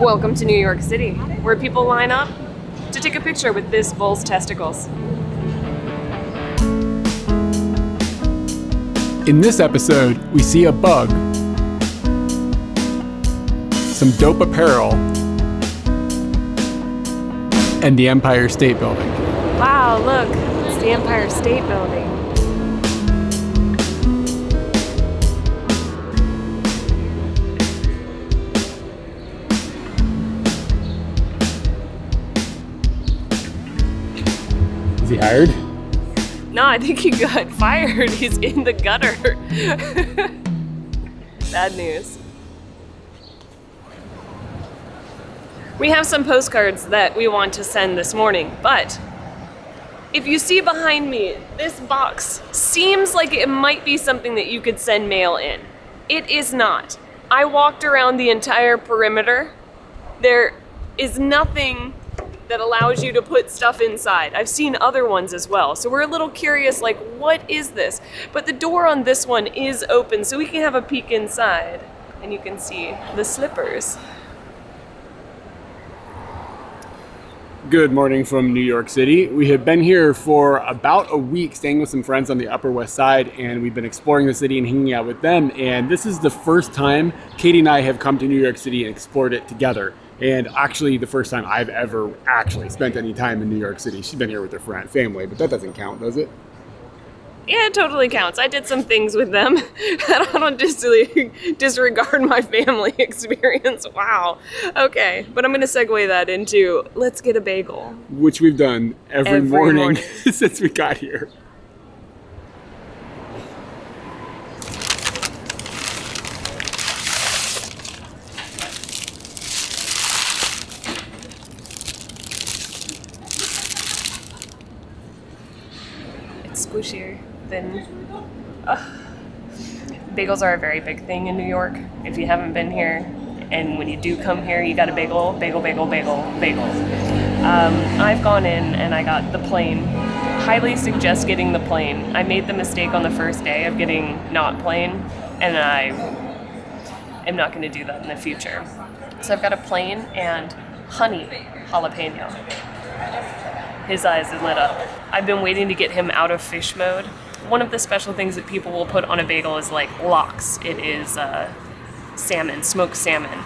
Welcome to New York City, where people line up to take a picture with this bull's testicles. In this episode, we see a bug, some dope apparel, and the Empire State Building. Wow, look, it's the Empire State Building. Is he hired? No, I think he got fired. He's in the gutter. Bad news. We have some postcards that we want to send this morning, but if you see behind me, this box seems like it might be something that you could send mail in. It is not. I walked around the entire perimeter. There is nothing that allows you to put stuff inside. I've seen other ones as well, so we're a little curious, like, what is this? But the door on this one is open, so we can have a peek inside, and you can see the slippers. Good morning from New York City. We have been here for about a week, staying with some friends on the Upper West Side, and we've been exploring the city and hanging out with them. And this is the first time Katie and I have come to New York City and explored it together. And actually the first time I've ever actually spent any time in New York City. She's been here with her family, but that doesn't count, does it? Yeah, it totally counts. I did some things with them. I don't disregard my family experience. Wow. Okay, but I'm going to segue that into let's get a bagel. Which we've done every morning since we got here. It's squishier than... Bagels are a very big thing in New York. If you haven't been here, and when you do come here, you got a bagel. I've gone in and I got the plain. Highly suggest getting the plain. I made the mistake on the first day of getting not plain, and I am not going to do that in the future. So I've got a plain and honey jalapeno. His eyes are lit up. I've been waiting to get him out of fish mode. One of the special things that people will put on a bagel is like lox. It is salmon, smoked salmon.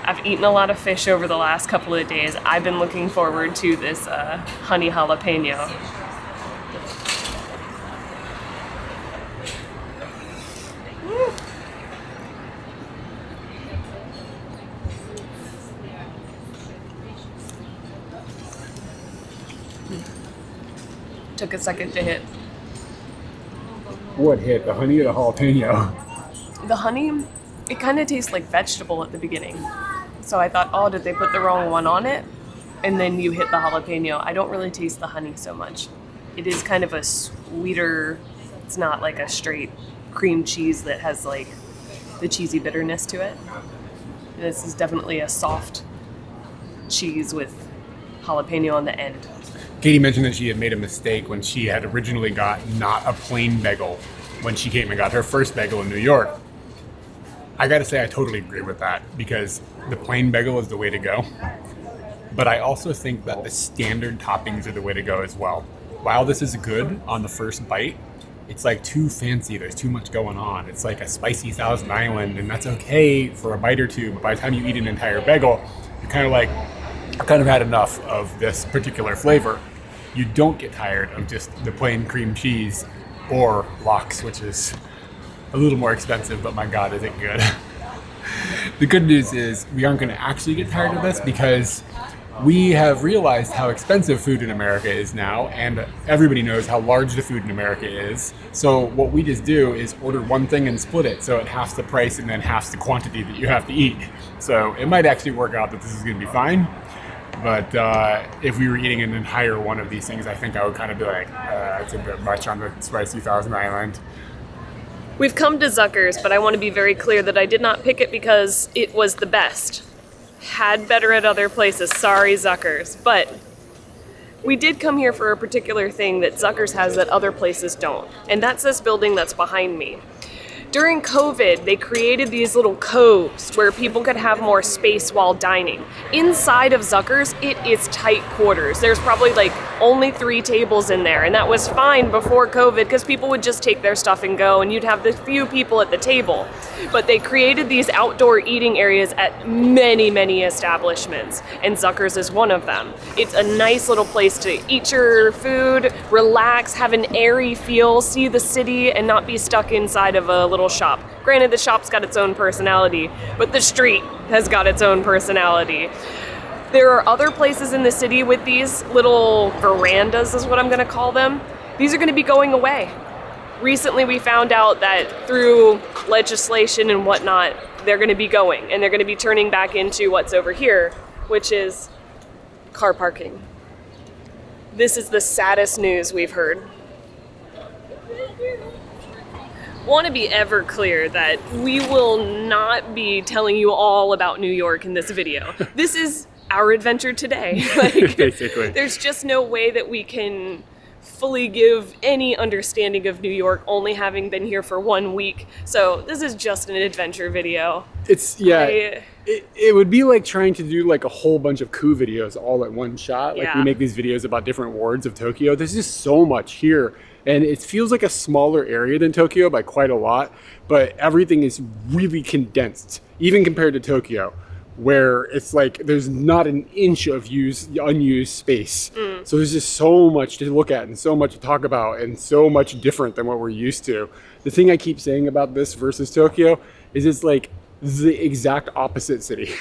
I've eaten a lot of fish over the last couple of days. I've been looking forward to this honey jalapeno. Took a second to hit. What hit? The honey or the jalapeno? The honey, it kind of tastes like vegetable at the beginning. So I thought, oh, did they put the wrong one on it? And then you hit the jalapeno. I don't really taste the honey so much. It is kind of a sweeter, it's not like a straight cream cheese that has like the cheesy bitterness to it. This is definitely a soft cheese with jalapeno on the end. Katie mentioned that she had made a mistake when she had originally got not a plain bagel when she came and got her first bagel in New York. I gotta say I totally agree with that because the plain bagel is the way to go. But I also think that the standard toppings are the way to go as well. While this is good on the first bite, it's like too fancy. There's too much going on. It's like a spicy Thousand Island, and that's okay for a bite or two. But by the time you eat an entire bagel, you're kind of like, I kind of had enough of this particular flavor. You don't get tired of just the plain cream cheese or lox, which is a little more expensive, but my God, is it good. The good news is we aren't going to actually get tired of this because we have realized how expensive food in America is now, and everybody knows how large the food in America is. So what we just do is order one thing and split it, so it halves the price and then halves the quantity that you have to eat. So it might actually work out that this is going to be fine. But if we were eating an entire one of these things, I think I would kind of be like, it's a bit much on the spicy Thousand Island. We've come to Zucker's, but I want to be very clear that I did not pick it because it was the best. Had better at other places. Sorry, Zucker's. But we did come here for a particular thing that Zucker's has that other places don't. And that's this building that's behind me. During COVID, they created these little coves where people could have more space while dining. Inside of Zucker's, it is tight quarters. There's probably like only 3 tables in there, and that was fine before COVID because people would just take their stuff and go, and you'd have the few people at the table. But they created these outdoor eating areas at many, many establishments, and Zucker's is one of them. It's a nice little place to eat your food, relax, have an airy feel, see the city, and not be stuck inside of a little shop. Granted, the shop's got its own personality, but the street has got its own personality. There are other places in the city with these little verandas, is what I'm going to call them. These are going to be going away. Recently, we found out that through legislation and whatnot, they're going to be going, and they're going to be turning back into what's over here, which is car parking. This is the saddest news we've heard. Want to be ever clear that we will not be telling you all about New York in this video. This is our adventure today. Like, Basically. There's just no way that we can fully give any understanding of New York, only having been here for 1 week. So this is just an adventure video. It's, yeah, it would be like trying to do like a whole bunch of coup videos all at one shot. Like Yeah. we make these videos about different wards of Tokyo. There's just so much here. And it feels like a smaller area than Tokyo by quite a lot, but everything is really condensed, even compared to Tokyo, where it's like there's not an inch of unused space. So there's just so much to look at and so much to talk about and so much different than what we're used to. The thing I keep saying about this versus Tokyo is it's like the exact opposite city.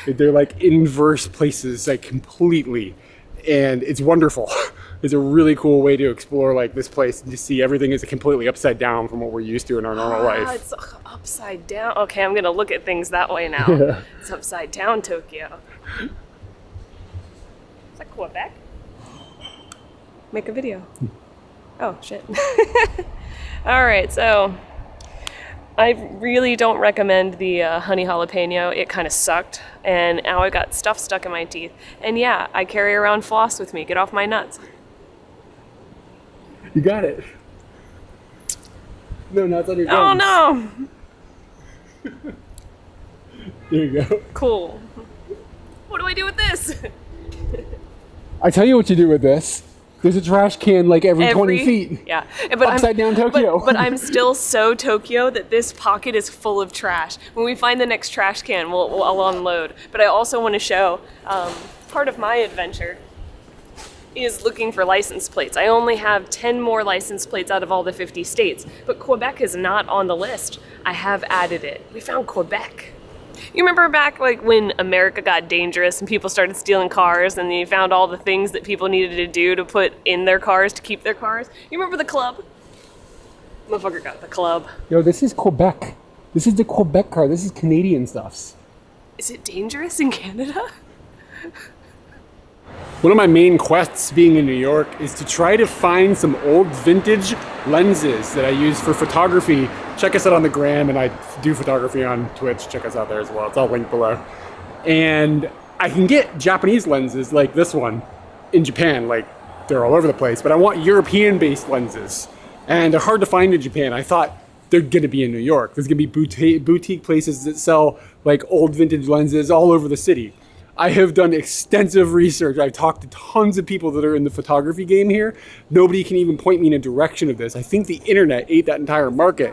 They're like inverse places, like completely, and it's wonderful. It's a really cool way to explore like this place and to see everything is completely upside down from what we're used to in our normal life. It's upside down. Okay, I'm going to look at things that way now. Yeah. It's upside down Tokyo. Is that Quebec? Make a video. Oh, shit. All right, so I really don't recommend the honey jalapeno. It kind of sucked, and now I got stuff stuck in my teeth. And yeah, I carry around floss with me. Get off my nuts. You got it. No, it's on your gums. Oh no! There you go. Cool. What do I do with this? I tell you what you do with this. There's a trash can like every 20 feet. Yeah. But Upside down Tokyo. But I'm still so Tokyo that this pocket is full of trash. When we find the next trash can, I'll unload. But I also want to show part of my adventure is looking for license plates. I only have 10 more license plates out of all the 50 states, but Quebec is not on the list. I have added it. We found Quebec. You remember back like when America got dangerous and people started stealing cars and you found all the things that people needed to do to put in their cars to keep their cars? You remember the club? Motherfucker got the club. Yo, this is Quebec. This is the Quebec car. This is Canadian stuffs. Is it dangerous in Canada? One of my main quests being in New York is to try to find some old vintage lenses that I use for photography. Check us out on the gram, and I do photography on Twitch. Check us out there as well. It's all linked below. And I can get Japanese lenses like this one in Japan. Like, they're all over the place. But I want European-based lenses. And they're hard to find in Japan. I thought they're going to be in New York. There's going to be boutique places that sell like old vintage lenses all over the city. I have done extensive research. I've talked to tons of people that are in the photography game here. Nobody can even point me in a direction of this. I think the internet ate that entire market,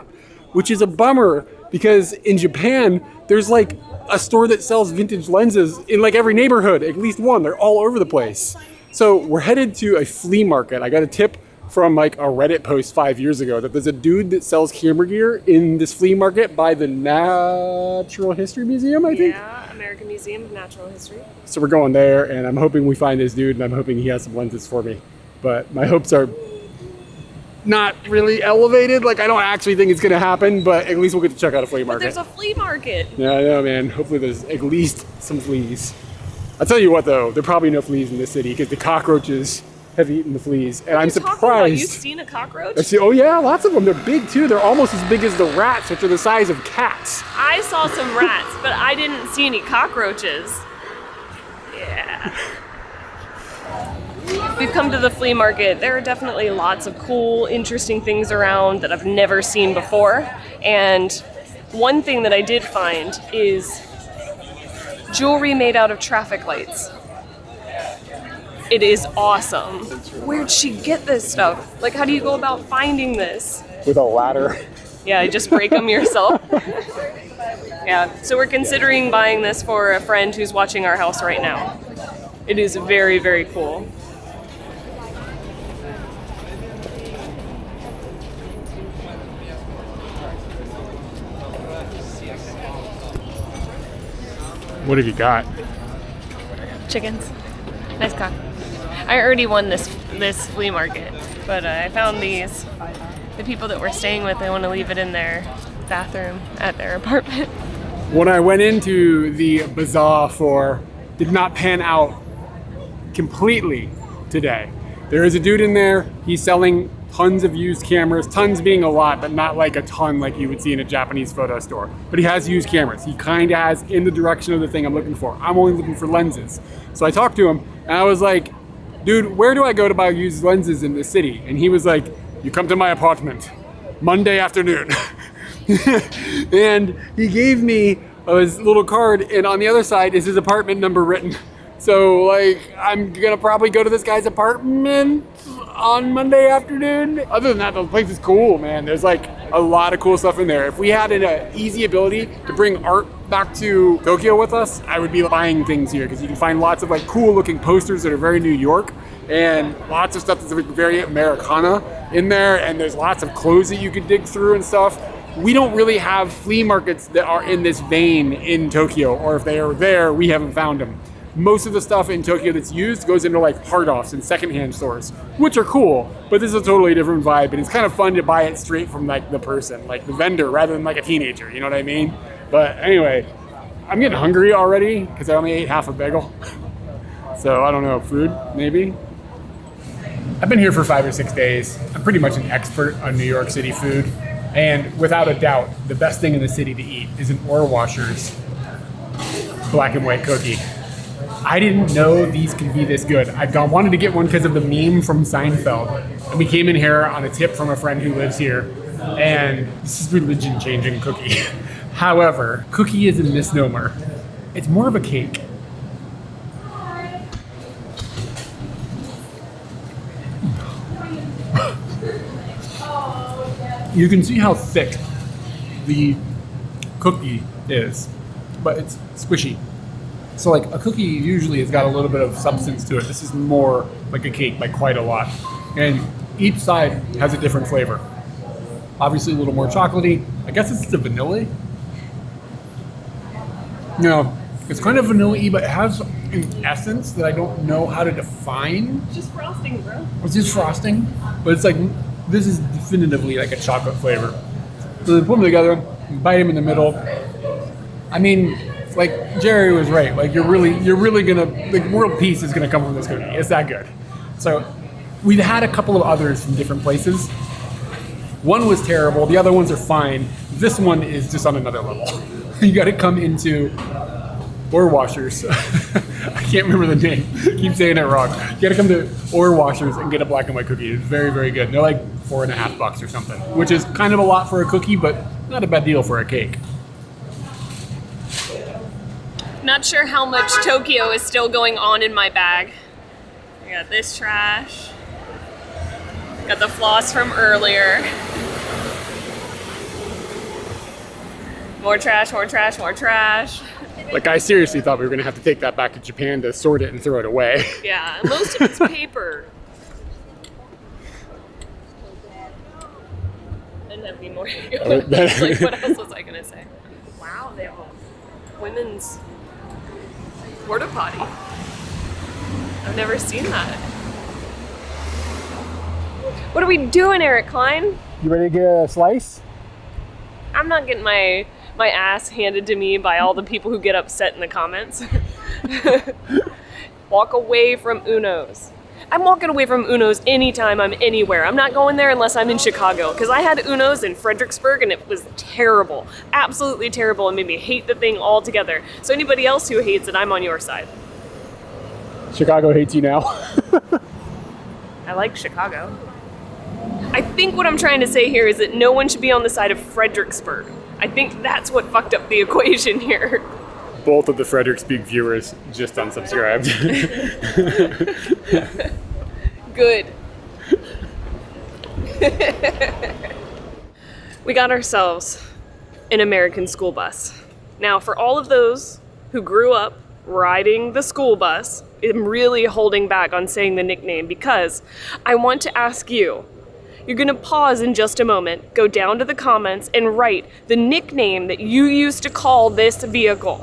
which is a bummer because in Japan, there's like a store that sells vintage lenses in like every neighborhood, at least one. They're all over the place. So we're headed to a flea market. I got a tip from like a Reddit post 5 years ago that there's a dude that sells camera gear in this flea market by the Natural History Museum, I think. Yeah, American Museum of Natural History. So we're going there, and I'm hoping we find this dude, and I'm hoping he has some lenses for me. But my hopes are not really elevated. Like, I don't actually think it's going to happen, but at least we'll get to check out a flea market. But there's a flea market. Yeah, I know, man. Hopefully there's at least some fleas. I'll tell you what, though. There are probably no fleas in this city because the cockroaches have eaten the fleas. And I'm surprised. You've seen a cockroach? Oh, yeah, lots of them. They're big, too. They're almost as big as the rats, which are the size of cats. I saw some rats, but I didn't see any cockroaches. Yeah. we've come to the flea market. There are definitely lots of cool, interesting things around that I've never seen before. And one thing that I did find is jewelry made out of traffic lights. It is awesome. Where'd she get this stuff? Like, how do you go about finding this? With a ladder. Yeah, just break them yourself. Yeah, so we're considering buying this for a friend who's watching our house right now. It is very, very cool. What have you got? Chickens. Nice cock. I already won this flea market, but I found these. The people that we're staying with, they want to leave it in their bathroom at their apartment. What I went into the bazaar for did not pan out completely today. There is a dude in there, he's selling tons of used cameras, tons being a lot, but not like a ton like you would see in a Japanese photo store. But he has used cameras. He kind of has in the direction of the thing I'm looking for. I'm only looking for lenses. So I talked to him and I was like, dude, where do I go to buy used lenses in this city? And he was like, you come to my apartment Monday afternoon. And he gave me his little card, and on the other side is his apartment number written. So like, I'm gonna probably go to this guy's apartment on Monday afternoon. Other than that, the place is cool, man. There's like a lot of cool stuff in there. If we had an easy ability to bring art back to Tokyo with us, I would be buying things here because you can find lots of like cool looking posters that are very New York and lots of stuff that's very Americana in there, and there's lots of clothes that you could dig through and stuff. We don't really have flea markets that are in this vein in Tokyo, or if they are there, we haven't found them. Most of the stuff in Tokyo that's used goes into like hard-offs and secondhand stores, which are cool, but this is a totally different vibe, and it's kind of fun to buy it straight from like the person, like the vendor, rather than like a teenager, you know what I mean? But anyway, I'm getting hungry already because I only ate half a bagel. So I don't know, food, maybe? I've been here for 5 or 6 days. I'm pretty much an expert on New York City food. And without a doubt, the best thing in the city to eat is an Ore Washer's black and white cookie. I didn't know these could be this good. I wanted to get one because of the meme from Seinfeld. And we came in here on a tip from a friend who lives here. And this is religion-changing cookie. However, cookie is a misnomer. It's more of a cake. You can see how thick the cookie is, but it's squishy. So like a cookie usually has got a little bit of substance to it. This is more like a cake by quite a lot. And each side has a different flavor. Obviously a little more chocolatey. I guess it's the vanilla. No, it's kind of vanilla-y, but it has an essence that I don't know how to define. It's just frosting, bro. It's just frosting, but it's like, this is definitively like a chocolate flavor. So they put them together, bite them in the middle. I mean, like Jerry was right. Like you're really gonna, like world peace is gonna come from this cookie. It's that good. So we've had a couple of others from different places. One was terrible. The other ones are fine. This one is just on another level. You got to come into Ore Washers. I can't remember the name. Keep saying it wrong. You got to come to Ore Washers and get a black and white cookie. It's very, very good. They're like $4.50 or something, which is kind of a lot for a cookie, but not a bad deal for a cake. Not sure how much Tokyo is still going on in my bag. I got this trash. Got the floss from earlier. More trash, more trash, more trash. Like I seriously thought we were gonna have to take that back to Japan to sort it and throw it away. Yeah, most of it's paper. I didn't have any more. Like, what else was I gonna say? Wow, they have a women's porta potty. I've never seen that. What are we doing, Eric Klein? You ready to get a slice? I'm not getting my ass handed to me by all the people who get upset in the comments. Walk away from Uno's. I'm walking away from Uno's anytime I'm anywhere. I'm not going there unless I'm in Chicago, because I had Uno's in Fredericksburg and it was terrible. Absolutely terrible. It made me hate the thing altogether. So anybody else who hates it, I'm on your side. Chicago hates you now. I like Chicago. I think what I'm trying to say here is that no one should be on the side of Fredericksburg. I think that's what fucked up the equation here. Both of the Fredericksburg viewers just unsubscribed. Good. We got ourselves an American school bus. Now, for all of those who grew up riding the school bus, I'm really holding back on saying the nickname because I want to ask you. You're gonna pause in just a moment, go down to the comments, and write the nickname that you used to call this vehicle.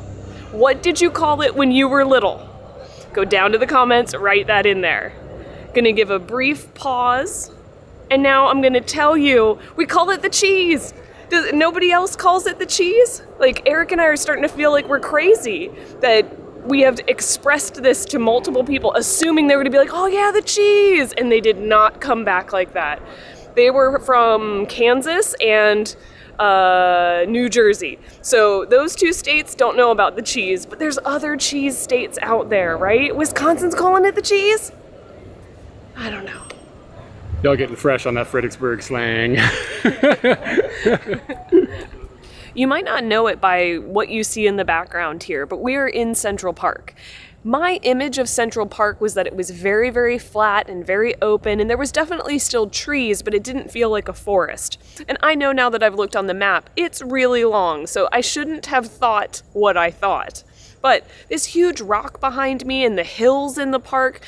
What did you call it when you were little? Go down to the comments, write that in there. Gonna give a brief pause, and now I'm gonna tell you, we call it the cheese. Nobody else calls it the cheese? Like, Eric and I are starting to feel like we're crazy, that we have expressed this to multiple people, assuming they were gonna be like, oh yeah, the cheese, and they did not come back like that. They were from Kansas and New Jersey. So those two states don't know about the cheese, but there's other cheese states out there, right? Wisconsin's calling it the cheese? I don't know. Y'all getting fresh on that Fredericksburg slang. You might not know it by what you see in the background here, but we're in Central Park. My image of Central Park was that it was very, very flat and very open, and there was definitely still trees, but it didn't feel like a forest. And I know now that I've looked on the map, it's really long, so I shouldn't have thought what I thought. But this huge rock behind me and the hills in the park,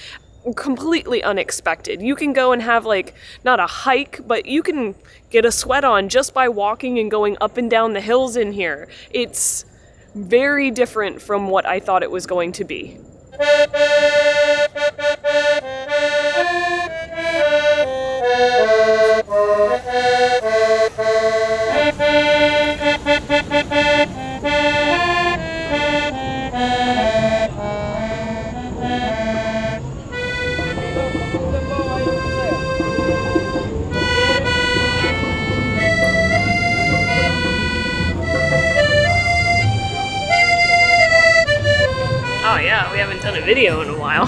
completely unexpected. You can go and have, like, not a hike, but you can get a sweat on just by walking and going up and down the hills in here. It's very different from what I thought it was going to be. Oh yeah, we haven't done a video in a while.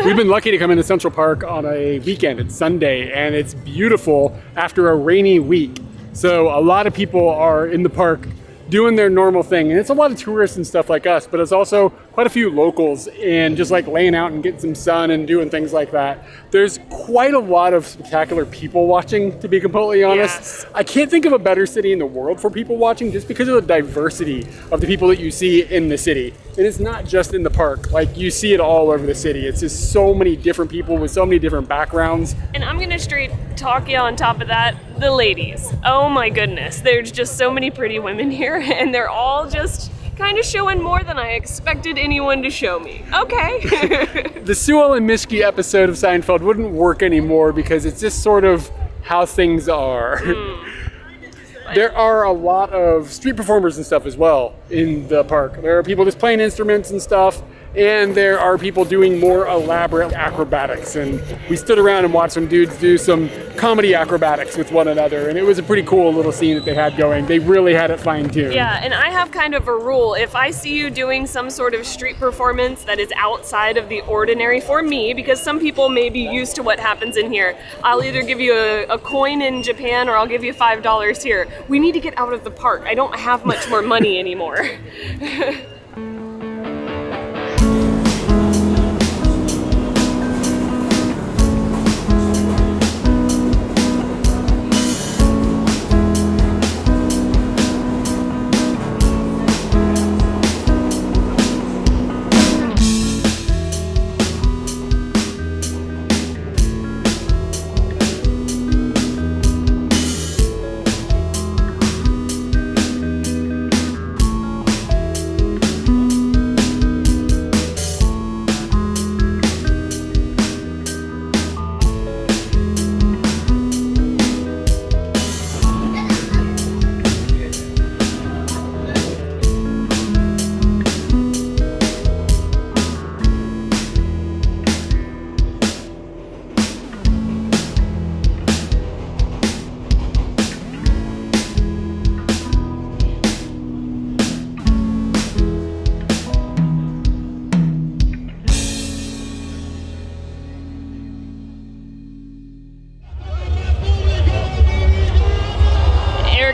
We've been lucky to come into Central Park on a weekend. It's Sunday, and it's beautiful after a rainy week. So a lot of people are in the park doing their normal thing. And it's a lot of tourists and stuff like us, but it's also quite a few locals and just like laying out and getting some sun and doing things like that. There's quite a lot of spectacular people watching, to be completely honest. Yes. I can't think of a better city in the world for people watching just because of the diversity of the people that you see in the city. And it's not just in the park. Like, you see it all over the city. It's just so many different people with so many different backgrounds. And I'm gonna straight talk you on top of that, the ladies. Oh my goodness, there's just so many pretty women here, and they're all just kind of showing more than I expected anyone to show me. Okay. The Sewell and Mischke episode of Seinfeld wouldn't work anymore because it's just sort of how things are. There are a lot of street performers and stuff as well in the park. There are people just playing instruments and stuff, and there are people doing more elaborate acrobatics. And we stood around and watched some dudes do some comedy acrobatics with one another, and it was a pretty cool little scene that they had going. They really had it fine-tuned. Yeah, and I have kind of a rule. If I see you doing some sort of street performance that is outside of the ordinary for me, because some people may be used to what happens in here, I'll either give you a coin in Japan or I'll give you $5 here. We need to get out of the park. I don't have much more money anymore.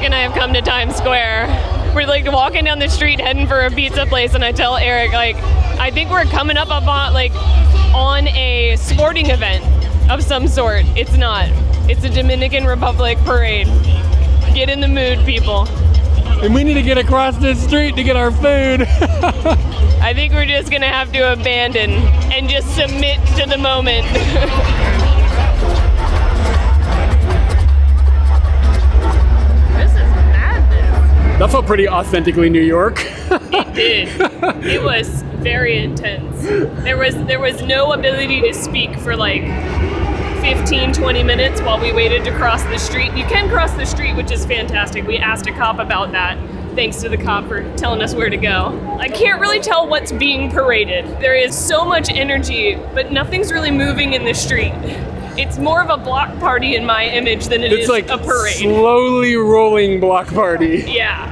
Eric and I have come to Times Square. We're like walking down the street heading for a pizza place, and I tell Eric, like, I think we're coming up on like on a sporting event of some sort. It's not. It's a Dominican Republic parade. Get in the mood, people. And we need to get across this street to get our food. I think we're just gonna have to abandon and just submit to the moment. That felt pretty authentically New York. It did. It was very intense. There was no ability to speak for like 15, 20 minutes while we waited to cross the street. You can cross the street, which is fantastic. We asked a cop about that. Thanks to the cop for telling us where to go. I can't really tell what's being paraded. There is so much energy, but nothing's really moving in the street. It's more of a block party in my image than it is like a parade. Slowly rolling block party. Yeah.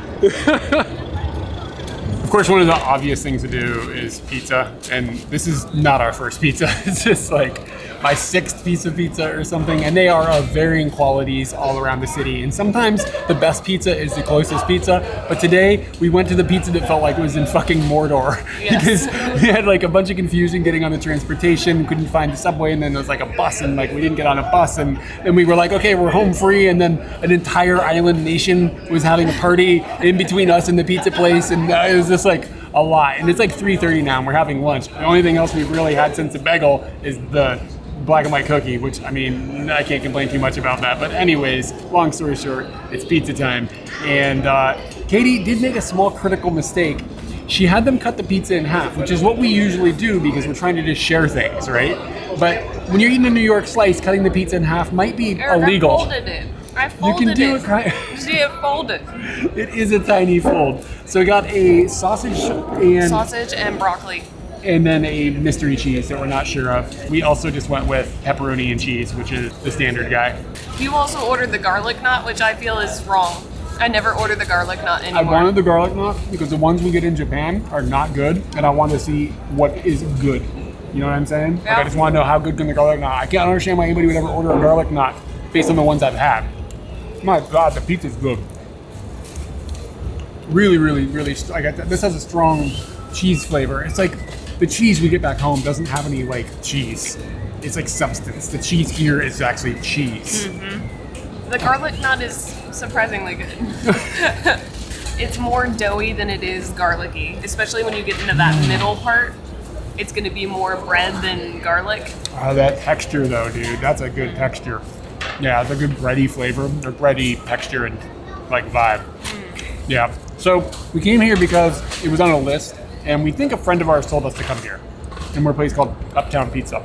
Of course, one of the obvious things to do is pizza, and this is not our first pizza. It's just like my 6th piece of pizza or something, and they are of varying qualities all around the city. And sometimes the best pizza is the closest pizza, but today we went to the pizza that felt like it was in fucking Mordor. Yes. Because we had like a bunch of confusion getting on the transportation, couldn't find the subway, and then there was like a bus, and like we didn't get on a bus, and then we were like, okay, we're home free, and then an entire island nation was having a party in between us and the pizza place, and it was just like a lot. And it's like 3:30 now, and we're having lunch. The only thing else we've really had since the bagel is the black and white cookie, which, I mean, I can't complain too much about that. But anyways, long story short, it's pizza time. And Katie did make a small critical mistake. She had them cut the pizza in half, which is what we usually do because we're trying to just share things, right? But when you're eating a New York slice, cutting the pizza in half might be illegal. I folded it. You can do it. See it folded. It is a tiny fold. So we got a sausage and broccoli. and then a mystery cheese that we're not sure of. We also just went with pepperoni and cheese, which is the standard guy. You also ordered the garlic knot, which I feel is wrong. I never order the garlic knot anymore. I wanted the garlic knot because the ones we get in Japan are not good, and I want to see what is good. You know what I'm saying? Yeah. Like, I just want to know how good can the garlic knot. I can't understand why anybody would ever order a garlic knot based on the ones I've had. My God, the pizza's good. Really, really, really. This has a strong cheese flavor. It's like the cheese we get back home doesn't have any like cheese. It's like substance. The cheese here is actually cheese. Mm-hmm. The garlic knot is surprisingly good. It's more doughy than it is garlicky, especially when you get into that middle part. It's going to be more bread than garlic. That texture though, dude, that's a good texture. Yeah, it's a good bready flavor, or bready texture and like vibe. Yeah. So we came here because it was on a list, and we think a friend of ours told us to come here. And we're a place called Uptown Pizza.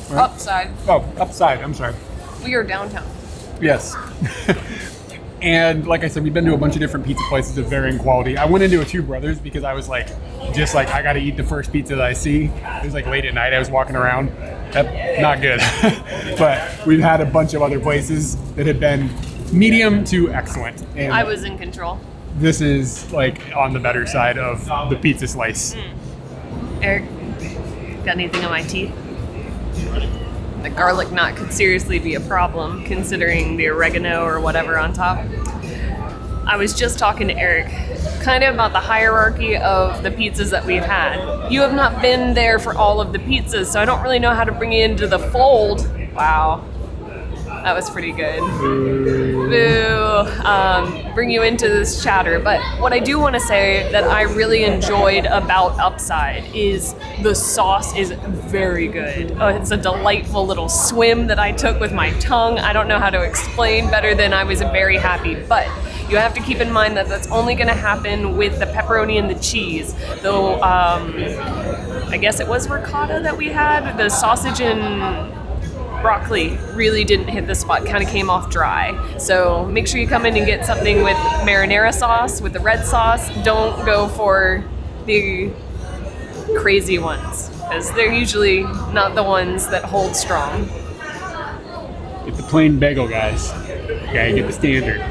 Right? Upside. Oh, Upside. I'm sorry. We are downtown. Yes. And like I said, we've been to a bunch of different pizza places of varying quality. I went into a Two Brothers because I was like, I got to eat the first pizza that I see. It was like late at night. I was walking around. Not good. But we've had a bunch of other places that have been medium to excellent. And I was in control. this is like on the better side of the pizza slice. Eric, got anything on my teeth? The garlic knot could seriously be a problem considering the oregano or whatever on top. I was just talking to Eric kind of about the hierarchy of the pizzas that we've had. You have not been there for all of the pizzas, so I don't really know how to bring you into the fold. Wow. That was pretty good. Boo. Bring you into this chatter. But what I do want to say that I really enjoyed about Upside is the sauce is very good. It's a delightful little swim that I took with my tongue. I don't know how to explain better than I was very happy. But you have to keep in mind that that's only going to happen with the pepperoni and the cheese. Though I guess it was ricotta that we had. The sausage and broccoli really didn't hit the spot, kind of came off dry. So make sure you come in and get something with marinara sauce, with the red sauce. Don't go for the crazy ones, because they're usually not the ones that hold strong. Get the plain bagel, guys. Okay, get the standard.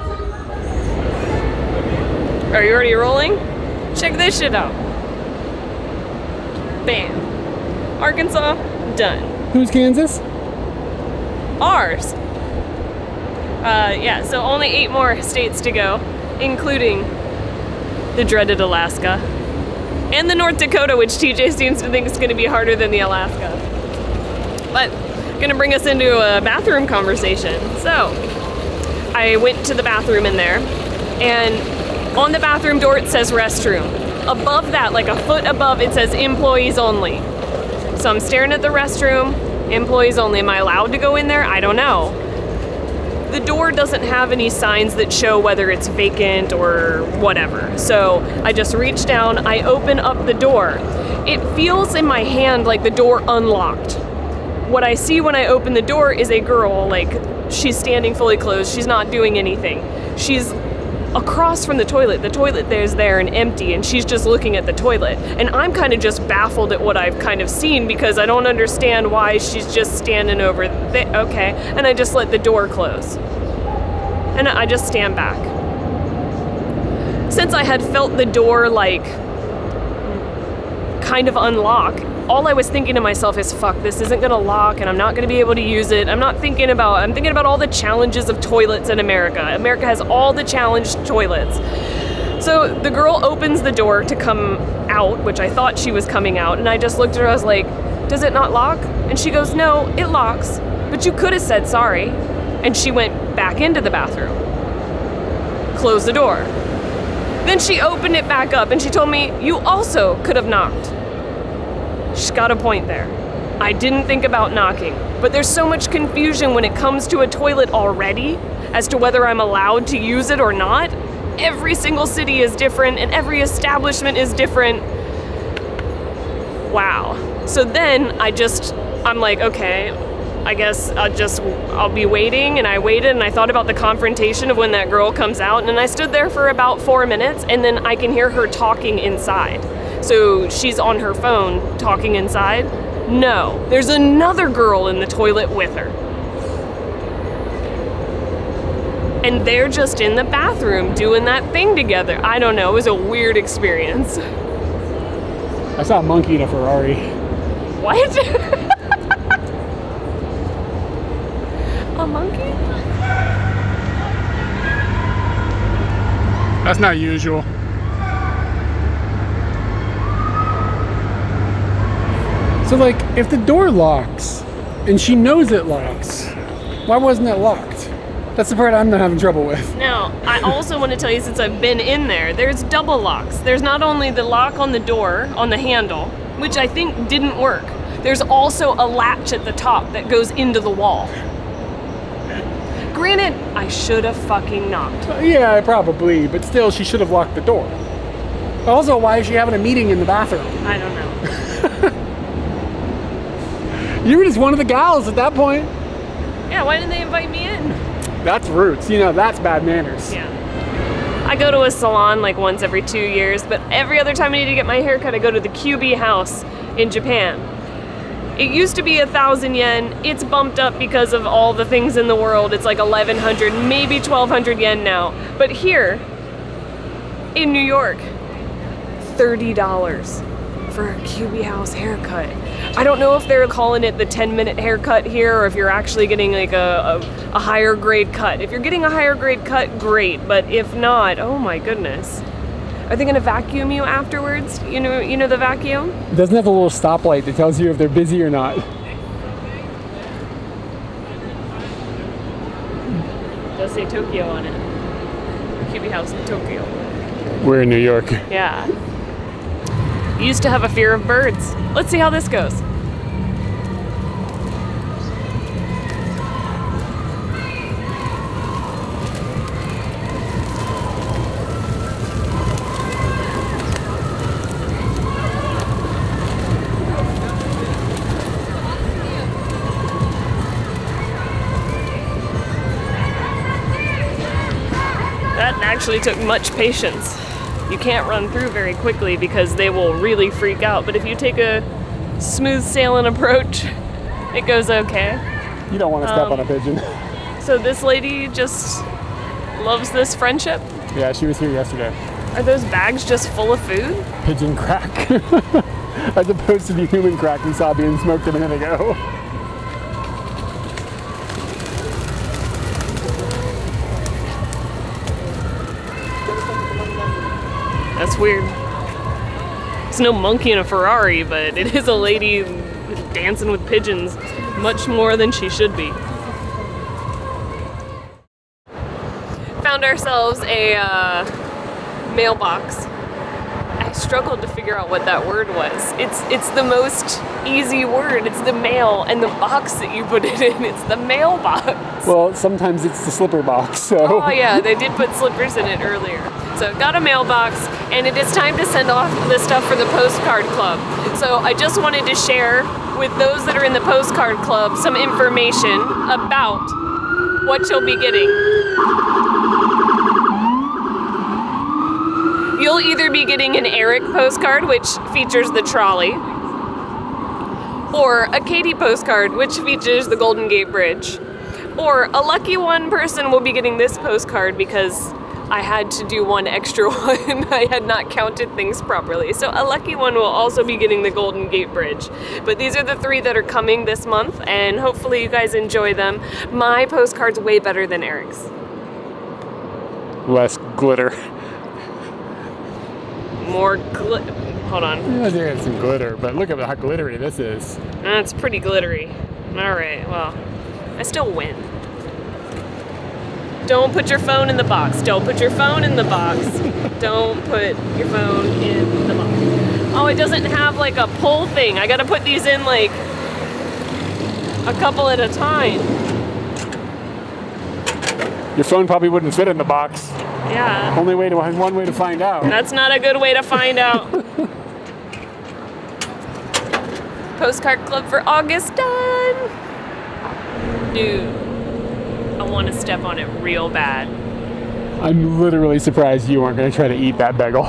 Are you already rolling? Check this shit out. Bam. Arkansas, done. Who's Kansas? Ours. Yeah, so only 8 more states to go, including the dreaded Alaska and the North Dakota, which TJ seems to think is going to be harder than the Alaska. But going to bring us into a bathroom conversation. So I went to the bathroom in there, and on the bathroom door it says restroom. Above that, like a foot above, it says employees only. So I'm staring at the restroom, employees only. Am I allowed to go in there? I don't know. The door doesn't have any signs that show whether it's vacant or whatever. So I just reach down, I open up the door. It feels in my hand like the door unlocked. What I see when I open the door is a girl, like she's standing fully closed, she's not doing anything. She's across from the toilet. The toilet there's there and empty, and she's just looking at the toilet. And I'm kind of just baffled at what I've kind of seen because I don't understand why she's just standing over there. Okay, and I just let the door close. And I just stand back. Since I had felt the door like kind of unlock, all I was thinking to myself is, fuck, this isn't gonna lock and I'm not gonna be able to use it. I'm thinking about all the challenges of toilets in America. America has all the challenged toilets. So the girl opens the door to come out, which I thought she was coming out, and I just looked at her, I was like, does it not lock? And she goes, no, it locks, but you could have said sorry. And she went back into the bathroom, closed the door. Then she opened it back up and she told me, you also could have knocked. She's got a point there. I didn't think about knocking, but there's so much confusion when it comes to a toilet already as to whether I'm allowed to use it or not. Every single city is different and every establishment is different. Wow. So then I'm like, okay, I guess I'll be waiting, and I waited and I thought about the confrontation of when that girl comes out, and I stood there for about 4 minutes, and then I can hear her talking inside. So she's on her phone talking inside. No, there's another girl in the toilet with her. And they're just in the bathroom doing that thing together. I don't know, it was a weird experience. I saw a monkey in a Ferrari. What? A monkey? That's not usual. So like, if the door locks and she knows it locks, why wasn't it locked? That's the part I'm not having trouble with. Now, I also want to tell you, since I've been in there's double locks. There's not only the lock on the door, on the handle, which I think didn't work. There's also a latch at the top that goes into the wall. Granted, I should have fucking knocked. Yeah, probably, but still, she should have locked the door. Also, why is she having a meeting in the bathroom? I don't know. You were just one of the gals at that point. Yeah, why didn't they invite me in? That's roots. That's bad manners. Yeah. I go to a salon like once every 2 years, but every other time I need to get my hair cut, I go to the kyde house in Japan. It used to be 1,000 yen. It's bumped up because of all the things in the world. It's like 1,100, maybe 1,200 yen now. But here, in New York, $30 for a kyde house haircut. I don't know if they're calling it the 10-minute haircut here, or if you're actually getting like a higher grade cut. If you're getting a higher grade cut, great. But if not, oh my goodness. Are they gonna vacuum you afterwards? You know the vacuum? It doesn't have a little stoplight that tells you if they're busy or not. It does say Tokyo on it. Kyde house in Tokyo. We're in New York. Yeah. Used to have a fear of birds. Let's see how this goes. That actually took much patience. You can't run through very quickly because they will really freak out. But if you take a smooth sailing approach, it goes okay. You don't want to step on a pigeon. So this lady just loves this friendship. Yeah, she was here yesterday. Are those bags just full of food? Pigeon crack. As opposed to the human crack we saw being smoked a minute ago. That's weird. It's no monkey in a Ferrari, but it is a lady dancing with pigeons much more than she should be. Found ourselves a mailbox. I struggled to figure out what that word was. It's the most easy word. It's the mail and the box that you put it in. It's the mailbox. Well, sometimes it's the slipper box, so. Oh yeah, they did put slippers in it earlier. So got a mailbox, and it is time to send off the stuff for the postcard club. So I just wanted to share with those that are in the postcard club some information about what you'll be getting. You'll either be getting an Eric postcard, which features the trolley, or a Katie postcard, which features the Golden Gate Bridge. Or a lucky one person will be getting this postcard because I had to do one extra one. I had not counted things properly. So a lucky one will also be getting the Golden Gate Bridge. But these are the 3 that are coming this month, and hopefully you guys enjoy them. My postcard's way better than Eric's. Less glitter. More hold on. Yeah, there's some glitter, but look at how glittery this is. That's pretty glittery. All right, well, I still win. Don't put your phone in the box. Don't put your phone in the box. Don't put your phone in the box. Oh, it doesn't have like a pull thing. I gotta put these in like a couple at a time. Your phone probably wouldn't fit in the box. Yeah. One way to find out. That's not a good way to find out. Postcard club for August done. Dude, I want to step on it real bad. I'm literally surprised you weren't going to try to eat that bagel.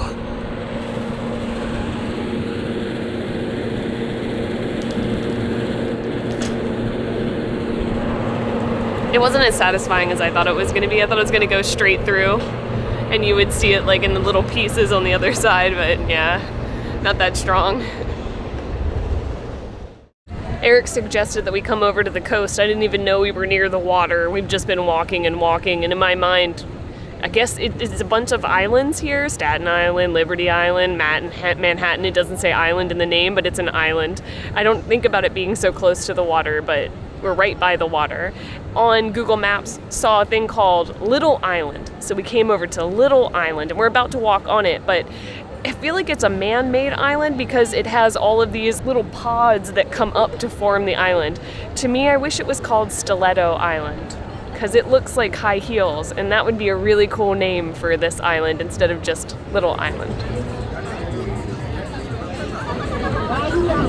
It wasn't as satisfying as I thought it was going to be. I thought it was going to go straight through and you would see it like in the little pieces on the other side, but yeah, not that strong. Eric suggested that we come over to the coast. I didn't even know we were near the water. We've just been walking, and in my mind, I guess it's a bunch of islands here. Staten Island, Liberty Island, Manhattan. It doesn't say island in the name, but it's an island. I don't think about it being so close to the water, but we're right by the water. On Google Maps, saw a thing called Little Island. So we came over to Little Island, and we're about to walk on it, but I feel like it's a man-made island because it has all of these little pods that come up to form the island. To me, I wish it was called Stiletto Island because it looks like high heels, and that would be a really cool name for this island instead of just Little Island.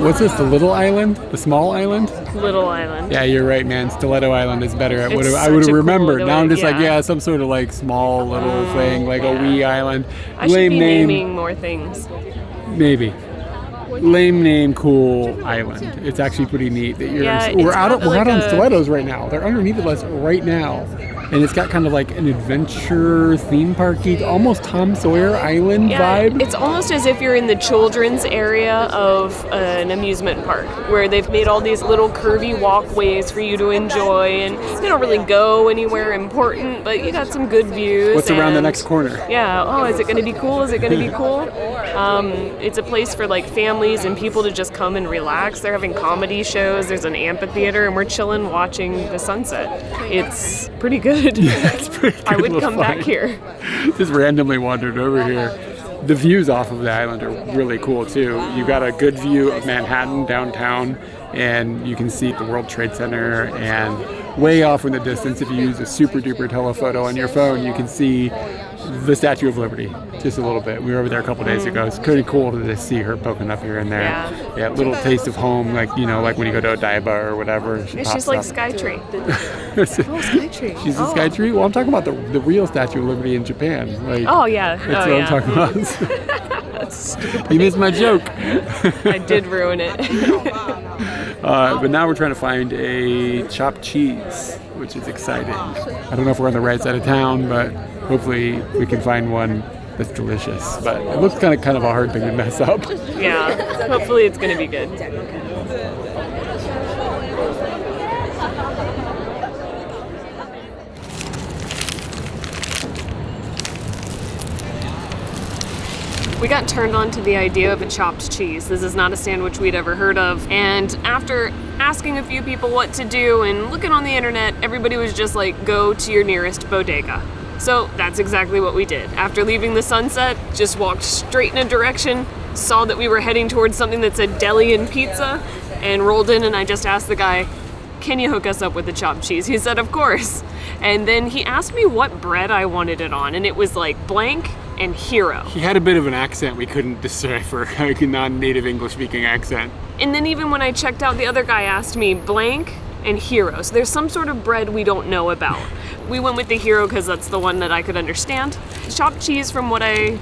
What's this, the little island? The small island? Little Island. Yeah, you're right, man. Stiletto Island is better. I would It's have such a remembered. cool Now I'm just little- like, yeah, some sort of like small little thing, like a wee island. I should Lame be name, naming more things. maybe. Lame name, cool island. It's actually pretty neat that you're. Yeah, we're it's out. got We're out like on a- stilettos right now. They're underneath of us right now, and it's got kind of like an adventure theme parky, almost Tom Sawyer Island vibe. It's almost as if you're in the children's area of an amusement park where they've made all these little curvy walkways for you to enjoy, and they don't really go anywhere important, but you got some good views. What's around the and- next corner? Yeah, oh, is it going to be cool? Is it going to be cool? It's a place for like families and people to just come and relax. They're having comedy shows, there's an amphitheater, and we're chilling watching the sunset. It's pretty good. It's pretty good. I would to come back find. here. Just randomly wandered over here. The views off of the island are really cool too. You've got a good view of Manhattan downtown, and you can see the World Trade Center, and way off in the distance, if you use a super duper telephoto on your phone, you can see the Statue of Liberty just a little bit. We were over there a couple days ago. It's pretty cool to just see her poking up here and there. Yeah. Little taste of home, like like when you go to Odaiba or whatever. She's like Skytree. Skytree. She's a Skytree? Well, I'm talking about the real Statue of Liberty in Japan. Like, Oh yeah. that's oh what yeah. I'm talking about. That's stupid. You missed my joke. I did ruin it. But now we're trying to find a chopped cheese, which is exciting. I don't know if we're on the right side of town, but hopefully we can find one that's delicious. But it looks kind of a hard thing to mess up. Yeah. Hopefully it's gonna be good. We got turned on to the idea of a chopped cheese. This is not a sandwich we'd ever heard of. And after asking a few people what to do and looking on the internet, everybody was just like, go to your nearest bodega. So that's exactly what we did. After leaving the Sunset, just walked straight in a direction, saw that we were heading towards something that said deli and pizza, and rolled in, and I just asked the guy, can you hook us up with the chopped cheese? He said, of course. And then he asked me what bread I wanted it on, and it was like blank and hero. He had a bit of an accent we couldn't decipher, like a non-native English-speaking accent. And then even when I checked out, the other guy asked me blank and hero. So there's some sort of bread we don't know about. We went with the hero because that's the one that I could understand. Chopped cheese, from what I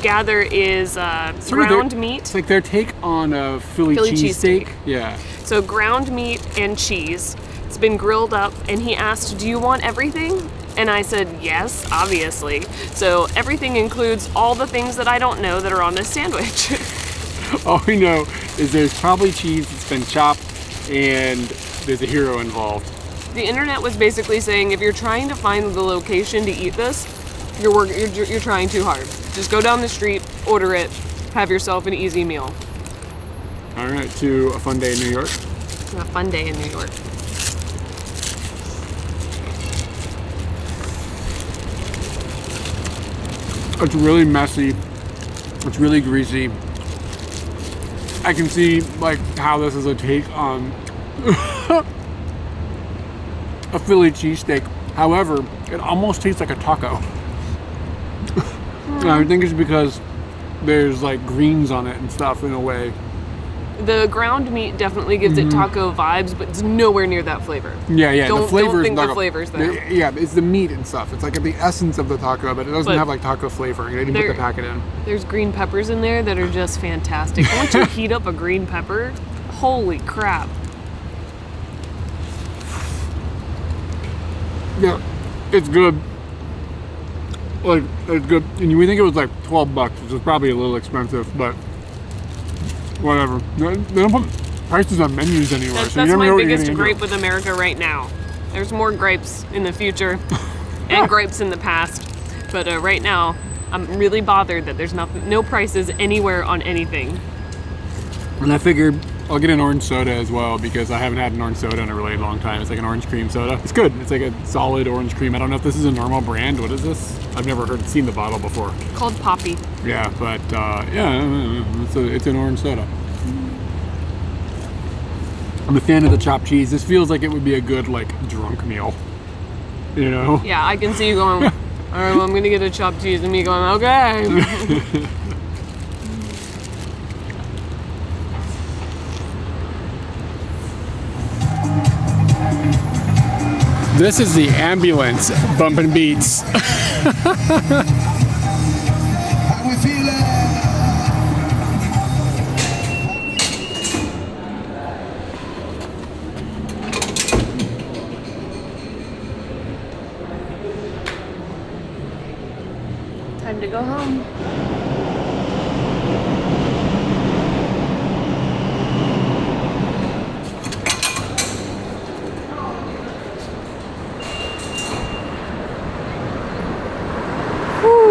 gather, is ground meat. It's like their take on a Philly cheesesteak. Yeah. So ground meat and cheese. It's been grilled up, and he asked, do you want everything? And I said, yes, obviously. So everything includes all the things that I don't know that are on this sandwich. All we know is there's probably cheese that's been chopped, and there's a hero involved. The internet was basically saying, if you're trying to find the location to eat this, you're trying too hard. Just go down the street, order it, have yourself an easy meal. All right, to a fun day in New York. A fun day in New York. It's really messy. It's really greasy. I can see like how this is a take on a Philly cheesesteak. However, it almost tastes like a taco. And I think it's because there's like greens on it and stuff in a way. The ground meat definitely gives it taco vibes, but it's nowhere near that flavor. Yeah. Don't The flavor think is the flavor's there. Yeah, it's the meat and stuff. It's like the essence of the taco, but it doesn't have like taco flavor. They didn't put the packet in. There's green peppers in there that are just fantastic. Once you heat up a green pepper, holy crap. Yeah, it's good. Like, it's good. And we think it was like $12, which is probably a little expensive, but whatever. They don't put prices on menus anywhere. That's so you never know my what you're biggest getting gripe into. with America right now. There's more gripes in the future and gripes in the past. But right now, I'm really bothered that there's no prices anywhere on anything. And I figured I'll get an orange soda as well because I haven't had an orange soda in a really long time. It's like an orange cream soda. It's good. It's like a solid orange cream. I don't know if this is a normal brand. What is this? I've never seen the bottle before. Called Poppy. Yeah, but it's an orange soda. I'm a fan of the chopped cheese. This feels like it would be a good like drunk meal. You know? Yeah, I can see you going, all right, well, I'm going to get a chopped cheese, and me going, okay. This is the ambulance bumping beats. How we feeling? Time to go home.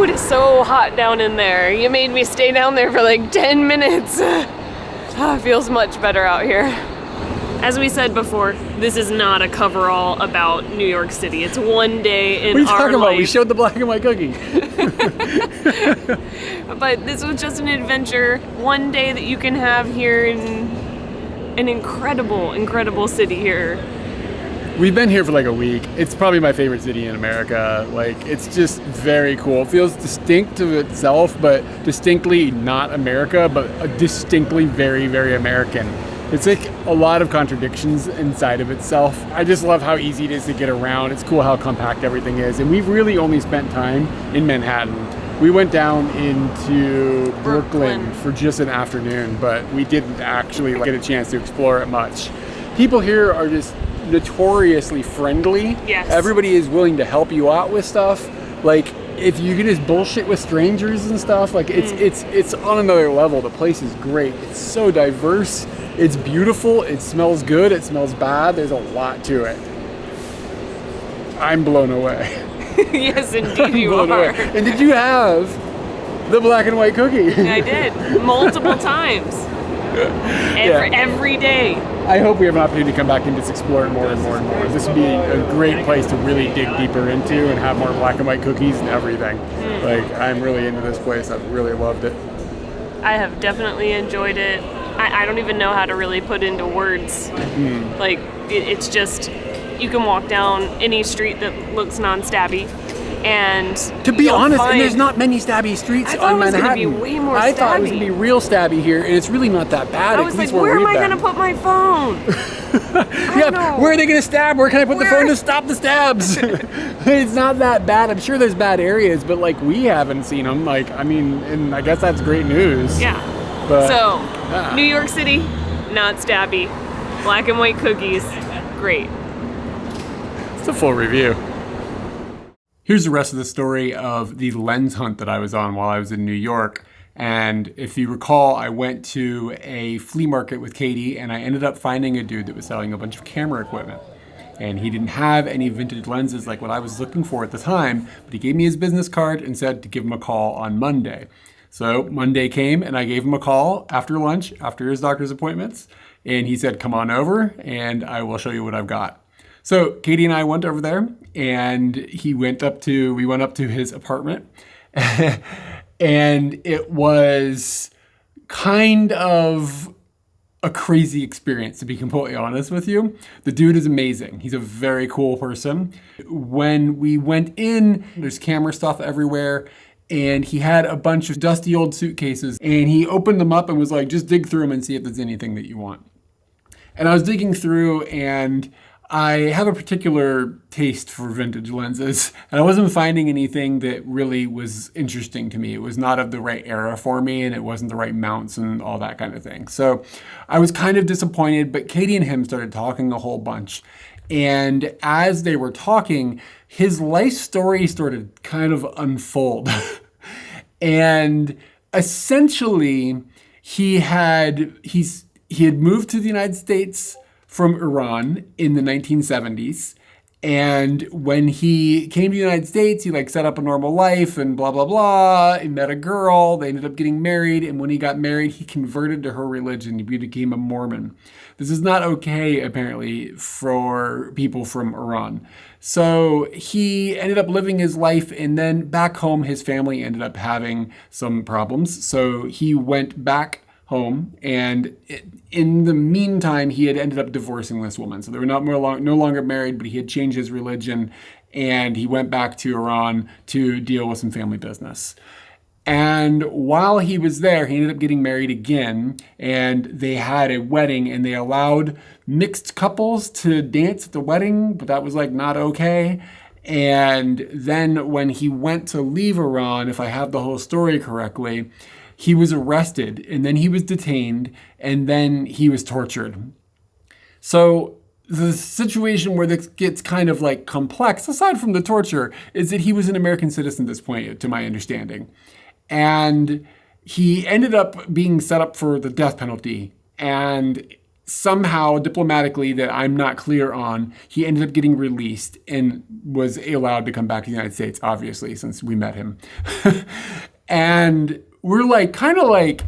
It is so hot down in there. You made me stay down there for like 10 minutes. It feels much better out here. As we said before, this is not a coverall about New York City. It's one day in our life. What are you talking about? We showed the black and white cookie. But this was just an adventure, one day that you can have here in an incredible, incredible city here. We've been here for like a week. It's probably my favorite city in America. Like, it's just very cool. It feels distinct to itself, but distinctly not America, but distinctly very, very American. It's like a lot of contradictions inside of itself. I just love how easy it is to get around. It's cool how compact everything is. And we've really only spent time in Manhattan. We went down into Brooklyn for just an afternoon, but we didn't actually get a chance to explore it much. People here are just notoriously friendly. Yes. Everybody is willing to help you out with stuff. Like, if you can just bullshit with strangers and stuff, like it's on another level. The place is great. It's so diverse. It's beautiful. It smells good. It smells bad. There's a lot to it. I'm blown away. Yes, indeed you are. And did you have the black and white cookie. I did multiple times. Every day. I hope we have an opportunity to come back and just explore it more and more and more. This would be a great place to really dig deeper into and have more black and white cookies and everything. Like, I'm really into this place. I've really loved it. I have definitely enjoyed it. I don't even know how to really put into words. Like, it's just, you can walk down any street that looks non-stabby. And to be honest, and there's not many stabby streets on Manhattan. I thought it was going to be way more stabby. I thought it was going to be real stabby here, and it's really not that bad. I was like, where am I going to put my phone? Yeah, where are they going to stab? Where can I put the phone to stop the stabs? It's not that bad. I'm sure there's bad areas, but like we haven't seen them. Like, I mean, and I guess that's great news. Yeah. But, so, New York City, not stabby. Black and white cookies, great. It's a full review. Here's the rest of the story of the lens hunt that I was on while I was in New York. And if you recall, I went to a flea market with Katie and I ended up finding a dude that was selling a bunch of camera equipment. And he didn't have any vintage lenses like what I was looking for at the time, but he gave me his business card and said to give him a call on Monday. So Monday came and I gave him a call after lunch, after his doctor's appointments. And he said, come on over and I will show you what I've got. So Katie and I went over there and we went up to his apartment and it was kind of a crazy experience, to be completely honest with you. The dude is amazing. He's a very cool person. When we went in, there's camera stuff everywhere and he had a bunch of dusty old suitcases and he opened them up and was like, just dig through them and see if there's anything that you want. And I was digging through and I have a particular taste for vintage lenses, and I wasn't finding anything that really was interesting to me. It was not of the right era for me, and it wasn't the right mounts and all that kind of thing. So I was kind of disappointed, but Katie and him started talking a whole bunch. And as they were talking, his life story started kind of unfold. And essentially, he had moved to the United States from Iran in the 1970s. And when he came to the United States, he like set up a normal life and blah, blah, blah. He met a girl, they ended up getting married. And when he got married, he converted to her religion. He became a Mormon. This is not okay, apparently, for people from Iran. So he ended up living his life, and then back home, his family ended up having some problems. So he went back home, and in the meantime, he had ended up divorcing this woman. So they were no longer married, but he had changed his religion, and he went back to Iran to deal with some family business. And while he was there, he ended up getting married again, and they had a wedding, and they allowed mixed couples to dance at the wedding, but that was like not okay. And then when he went to leave Iran, if I have the whole story correctly, he was arrested, and then he was detained, and then he was tortured. So the situation where this gets kind of like complex, aside from the torture, is that he was an American citizen at this point, to my understanding. And he ended up being set up for the death penalty. And somehow, diplomatically, that I'm not clear on, he ended up getting released and was allowed to come back to the United States, obviously, since we met him. And we're like, kind of like,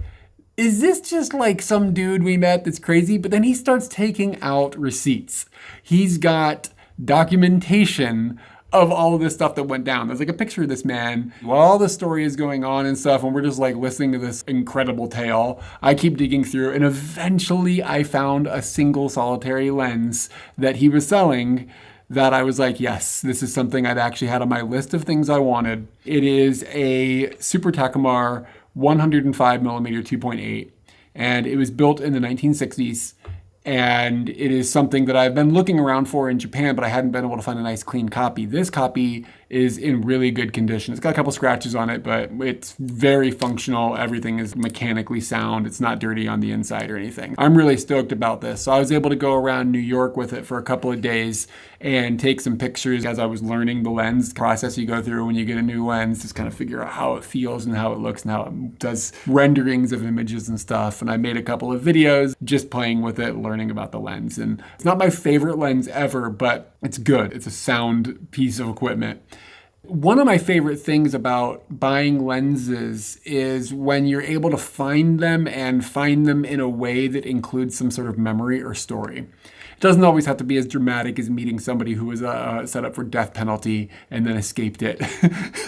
is this just like some dude we met that's crazy? But then he starts taking out receipts. He's got documentation of all of this stuff that went down. There's like a picture of this man while all the story is going on and stuff, and we're just like listening to this incredible tale. I keep digging through, and eventually I found a single solitary lens that he was selling that I was like, yes, this is something I'd actually had on my list of things I wanted. It is a Super Takumar 105 millimeter 2.8, and it was built in the 1960s. And it is something that I've been looking around for in Japan, but I hadn't been able to find a nice clean copy. This copy is in really good condition. It's got a couple scratches on it, but it's very functional. Everything is mechanically sound. It's not dirty on the inside or anything. I'm really stoked about this. So I was able to go around New York with it for a couple of days and take some pictures as I was learning the lens process you go through when you get a new lens, just kind of figure out how it feels and how it looks and how it does renderings of images and stuff. And I made a couple of videos just playing with it, learning about the lens. And it's not my favorite lens ever, but it's good. It's a sound piece of equipment. One of my favorite things about buying lenses is when you're able to find them and find them in a way that includes some sort of memory or story. It doesn't always have to be as dramatic as meeting somebody who was set up for death penalty and then escaped it.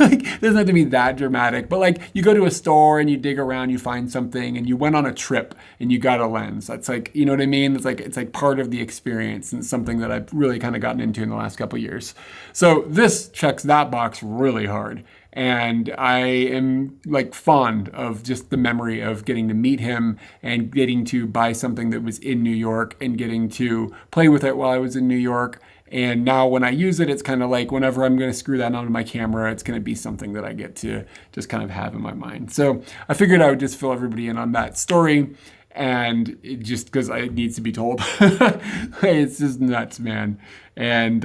Like, it doesn't have to be that dramatic, but like you go to a store and you dig around, you find something, and you went on a trip and you got a lens. That's like, you know what I mean? It's like part of the experience, and it's something that I've really kind of gotten into in the last couple of years. So this checks that box really hard. And I am like fond of just the memory of getting to meet him and getting to buy something that was in New York and getting to play with it while I was in New York. And now when I use it, it's kind of like whenever I'm going to screw that onto my camera, it's going to be something that I get to just kind of have in my mind. So I figured I would just fill everybody in on that story. And it just because it needs to be told. It's just nuts, man. And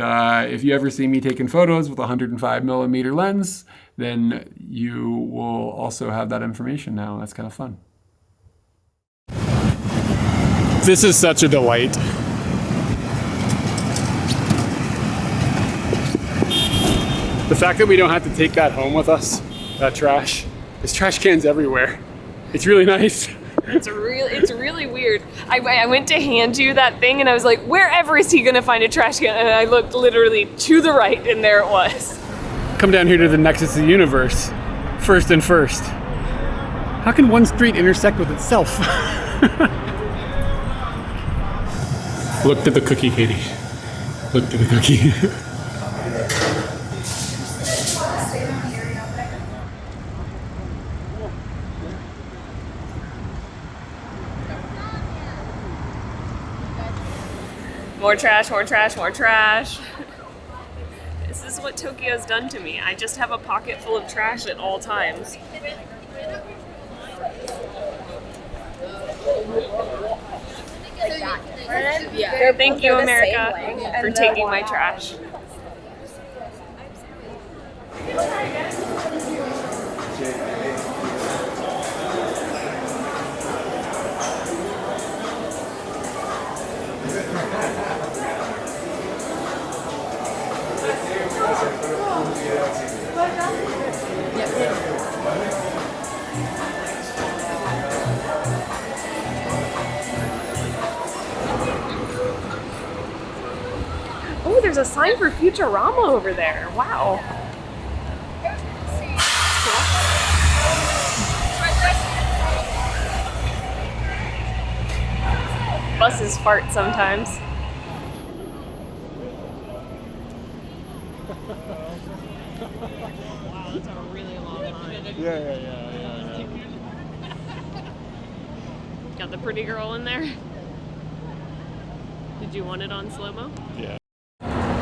if you ever see me taking photos with a 105mm lens, then you will also have that information now. That's kind of fun. This is such a delight. The fact that we don't have to take that home with us, that trash. There's trash cans everywhere. It's really nice. It's really weird. I went to hand you that thing and I was like, wherever is he gonna find a trash can? And I looked literally to the right and there it was. Come down here to the nexus of the universe. First and first. How can one street intersect with itself? Look to the cookie, Katie. Look to the cookie. More trash, more trash, more trash. This is what Tokyo's done to me. I just have a pocket full of trash at all times. Thank you, America, for taking my trash. Oh, there's a sign for Futurama over there. Wow. Buses fart sometimes. Wow, that's a really long line. Yeah. Got the pretty girl in there. Did you want it on slow-mo? Yeah.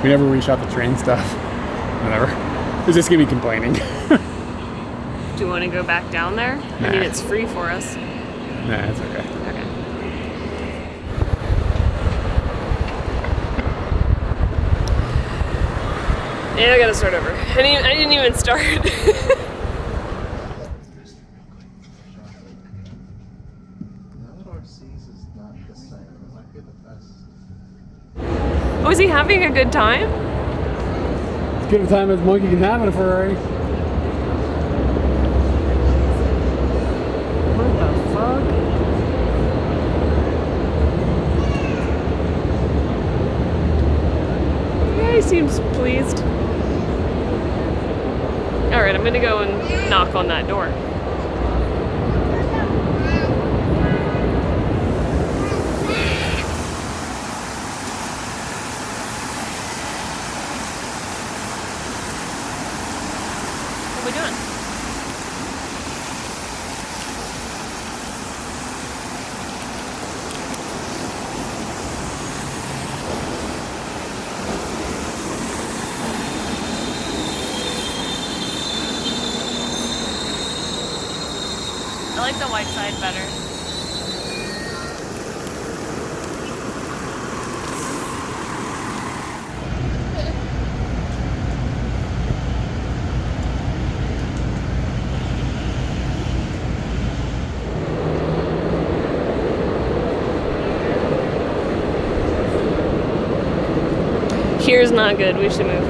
We never reshot the train stuff. Whatever. It's just gonna be complaining. Do you want to go back down there? Nah. I mean, it's free for us. Nah, it's okay. Okay. Yeah, I gotta start over. I didn't even start. Was he having a good time? As good a time as a monkey can have in a Ferrari. What the fuck? Yeah, he seems pleased. Alright, I'm gonna go and knock on that door. What are we doing? I like the white side better. Here's not good. We should move.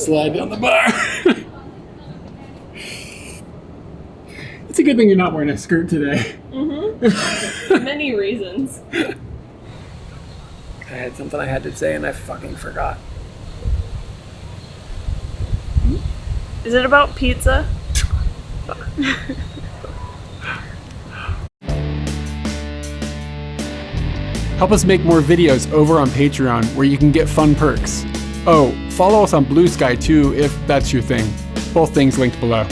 slide down the bar. It's a good thing you're not wearing a skirt today. Mm-hmm. Many reasons. I had something I had to say and I fucking forgot. Is it about pizza? Help us make more videos over on Patreon where you can get fun perks. Oh, follow us on Blue Sky too if that's your thing. Both things linked below.